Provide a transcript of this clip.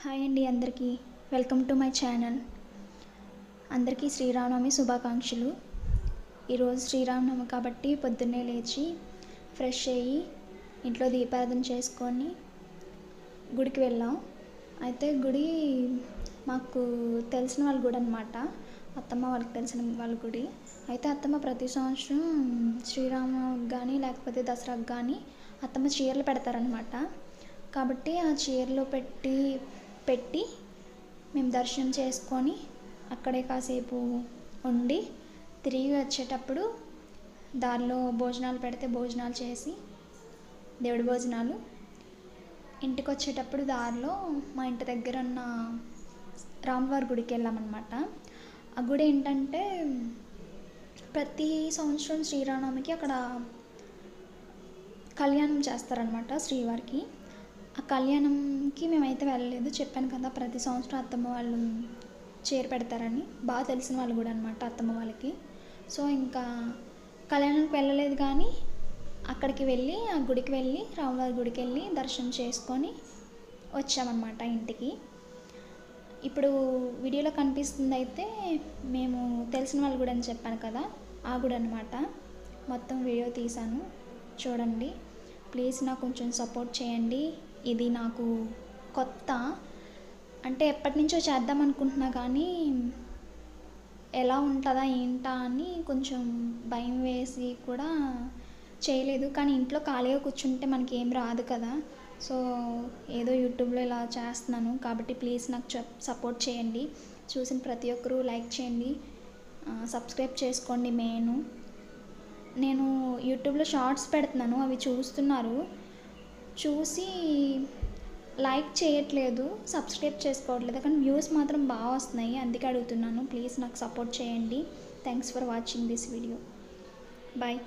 Hi అండి అందరికీ welcome to my channel. అందరికీ శ్రీరామనవమి శుభాకాంక్షలు. ఈరోజు శ్రీరామనవమి కాబట్టి పొద్దున్నే లేచి ఫ్రెష్ అయ్యి ఇంట్లో దీపారాధన చేసుకొని గుడికి వెళ్ళాం. అయితే గుడి మాకు తెలిసిన వాళ్ళ గుడి అనమాట, అత్తమ్మ వాళ్ళకి తెలిసిన వాళ్ళ గుడి. అయితే అత్తమ్మ ప్రతి సంవత్సరం శ్రీరామనవమికి కానీ లేకపోతే దసరాకి కానీ అత్తమ్మ చీరలు పెడతారనమాట. కాబట్టి ఆ చీరలో పెట్టి మేము దర్శనం చేసుకొని అక్కడే కాసేపు ఉండి తిరిగి వచ్చేటప్పుడు దారిలో భోజనాలు పెడితే భోజనాలు చేసి దేవుడి భోజనాలు ఇంటికి వచ్చేటప్పుడు దారిలో మా ఇంటి దగ్గర ఉన్న రాములవారి గుడికి వెళ్ళామన్నమాట. ఆ గుడి ఏంటంటే ప్రతి సంవత్సరం శ్రీరామనవమికి అక్కడ కళ్యాణం చేస్తారనమాట శ్రీవారికి. ఆ కళ్యాణంకి మేమైతే వెళ్ళలేదు, చెప్పాను కదా ప్రతి సంవత్సరం అత్తమ్మ వాళ్ళు చీర పెడతారని. బాగా తెలిసిన వాళ్ళు కూడా అనమాట అత్తమ్మ వాళ్ళకి. సో ఇంకా కళ్యాణానికి వెళ్ళలేదు కానీ అక్కడికి వెళ్ళి ఆ గుడికి వెళ్ళి రాములవారి గుడికి వెళ్ళి దర్శనం చేసుకొని వచ్చామన్నమాట ఇంటికి. ఇప్పుడు వీడియోలో కనిపిస్తుంది అయితే మేము తెలిసిన వాళ్ళు కూడా అని చెప్పాను కదా, ఆ గుడి అనమాట. మొత్తం వీడియో తీశాను చూడండి. ప్లీజ్ నాకు కొంచెం సపోర్ట్ చేయండి. ఇది నాకు కొత్త, అంటే ఎప్పటి నుంచో చేద్దాం అనుకుంటున్నా కానీ ఎలా ఉంటుందా ఏంటా అని కొంచెం భయం వేసి కూడా చేయలేదు. కానీ ఇంట్లో ఖాళీగా కూర్చుంటే మనకి ఏం రాదు కదా, సో ఏదో యూట్యూబ్లో ఇలా చేస్తున్నాను కాబట్టి ప్లీజ్ నాకు సపోర్ట్ చేయండి. చూసిన ప్రతి ఒక్కరూ లైక్ చేయండి, సబ్స్క్రైబ్ చేసుకోండి. నేను యూట్యూబ్లో షార్ట్స్ పెడుతున్నాను, అవి చూస్తున్నారు, చూసి లైక్ చేయట్లేదు, సబ్స్క్రైబ్ చేసుకోవట్లేదు, కానీ వ్యూస్ మాత్రం బాగా వస్తున్నాయి. అందుకే అడుగుతున్నాను, ప్లీజ్ నాకు సపోర్ట్ చేయండి. Thanks for watching this video. Bye.